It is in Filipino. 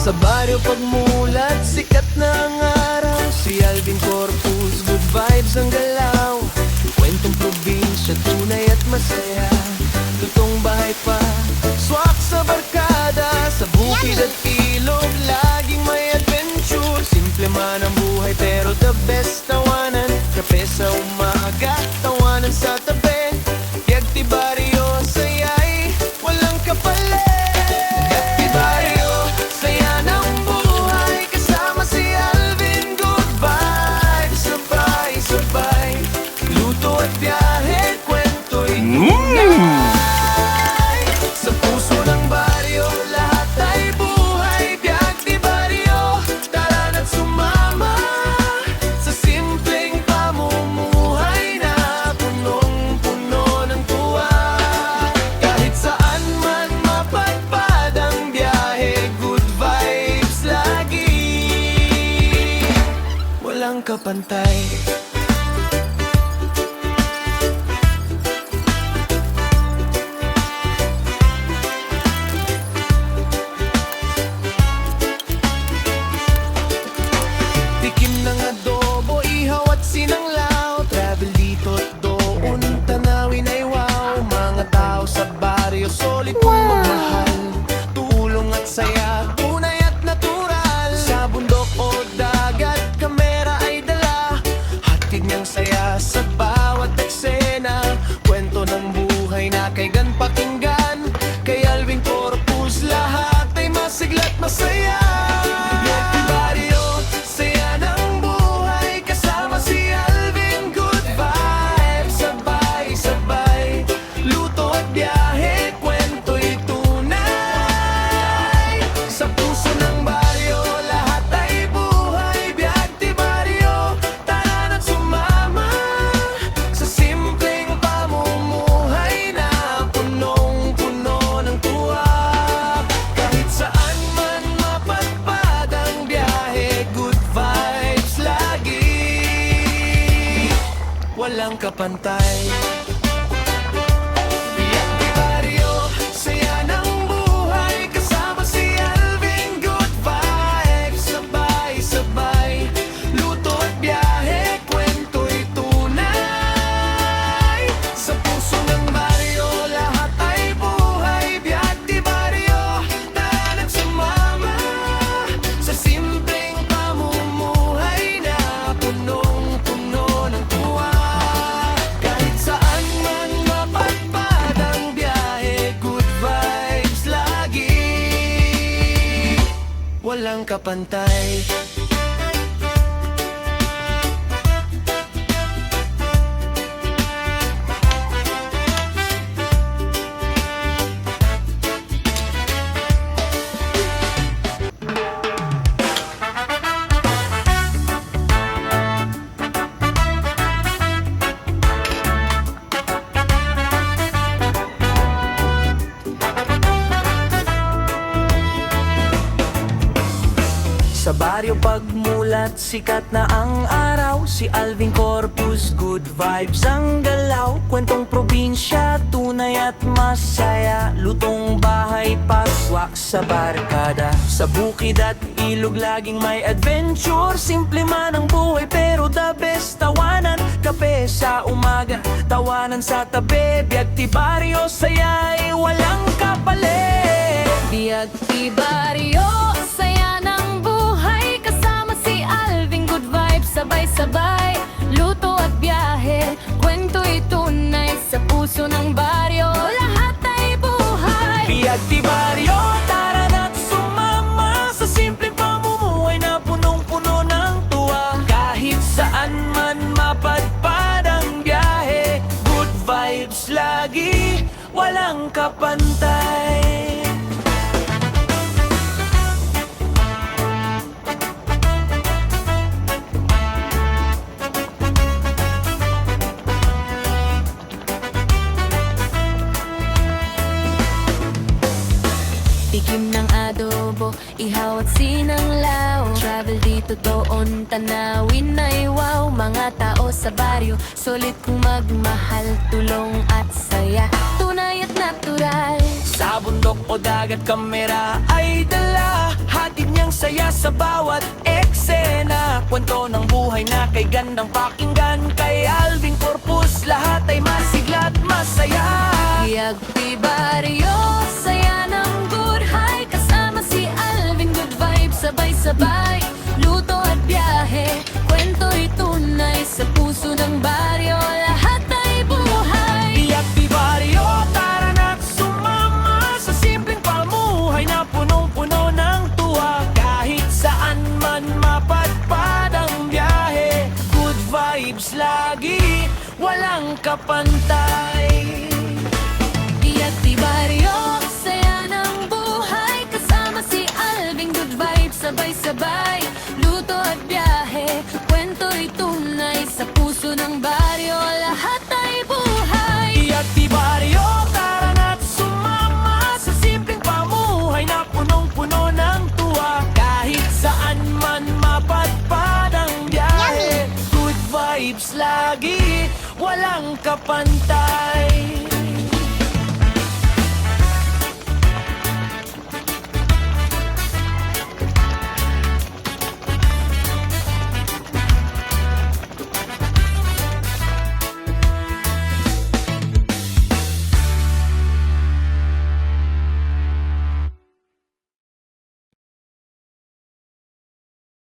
Sa baryo pagmulat, sikat na ang araw. Si Alvin Corpus, good vibes ang galaw. Kwentong probinsya, tunay at masaya. Lutong bahay pa, swak sa barkada. Sa bukid at ilog, laging may adventure. Simple man ang buhay pero the best tawanan. Kape sa umaga, tawanan sa tabi. Yagti baryo, sayay, walang kapalit. Yagti baryo, saya ng buhay. Kasama si Alvin, good vibes. Sabay-sabay, luto at biyahe, kwento'y tunay. Sa puso ng baryo, lahat ay buhay. Yagti baryo, tara na't sumama sa simpleng pamumuhay na punong-puno ng tuwa. Kahit saan man mapadpad ang biyahe, good vibes lagi, walang kapantay. Tikim ng adobo, ihaw at sinanglaw. Travel dito't doon, tanawin ay wow. Mga tao sa baryo, solid kung magmahal. Tulong at saya, tunay at natural. Sa bundok o dagat, kamera ay dala. Hatid niyang saya sa bawat eksena. Kwento ng buhay na kay gan pakinggan. Kay Alvin Corpus, lahat ay masigla't masaya. Yagti baryo, saya ng buhay. Kasama si Alvin, good vibes. Sabay-sabay, luto at biyahe, kwento'y tunay. Sa puso ng baryo, lahat ay buhay. Yagti baryo, tara na't sumama sa simpleng pamumuhay na punong-puno ng tuwa. Kahit saan man mapadpad ang biyahe, good vibes lagi, walang kapantay. Yagti baryo, saya ng buhay. Kasama si Alvin, good vibes. Sabay-sabay, luto at biyahe, kwento'y tunay. Sa puso ng baryo, lahat ay buhay. Yagti baryo, tara na't sumama sa simpleng pamumuhay na punong-puno ng tuwa. Kahit saan man mapadpad ang biyahe, good vibes lagi, walang kapantay. Sa baryo pagmulat, sikat na ang araw. Si Alvin Corpus, good vibes ang galaw. Kwentong probinsya, tunay at masaya. Lutong bahay, paswak sa barkada. Sa bukid at ilog, laging may adventure. Simple man ang buhay pero the best tawanan. Kape sa umaga, tawanan sa tabi. Yagti baryo, saya'y walang kapalit. Yagti baryo, saya ng buhay. Kasama si Alvin, good vibes. Sabay-sabay, luto at biyahe, kwento'y tunay. Sa puso ng baryo, lahat ay buhay. Yagti baryo, tara na't sumama sa simpleng pamumuhay na punong-puno ng tuwa. Kahit saan man mapadpad ang biyahe, good vibes lagi, walang kapantay. Tikim ng adobo, ihaw at sinanglaw. Travel dito doon, tanawin ay wow. Mga tao sa baryo, solid kung magmahal. Tulong at saya, tunay at natural. Sa bundok o dagat, kamera ay dala. Hatid niya sa bawat eksena. Kwento ng buhay na kay gandang pakinggan. Kay Alvin Corpus lahat ay masigla at masaya. Yagpi Barrio, saya ng good high. Kasama si Alvin, good vibes, sabay-sabay. Luto at biyahe, kwento'y tunay. Sa puso ng baryo, lahat ay buhay. Yagpi Barrio, tara na't sumama sa simpleng pamuhay na punong-puno ng tuwa. Kahit saan man mapadpad ang biyahe, good vibes lagi, walang kapantay. Yagpi Barrio, saya ng buhay. Kasama si Alvin, good vibes, sabay-sabay. Luto at biyahe, kwento'y tunay. Sa puso ng baryo, lahat ay buhay. Yagpi Barrio, tara na't sumama sa simpleng pamuhay na punong-puno ng tuwa. Kahit saan man mapadpad ang biyahe, good vibes lagi, walang kapantay.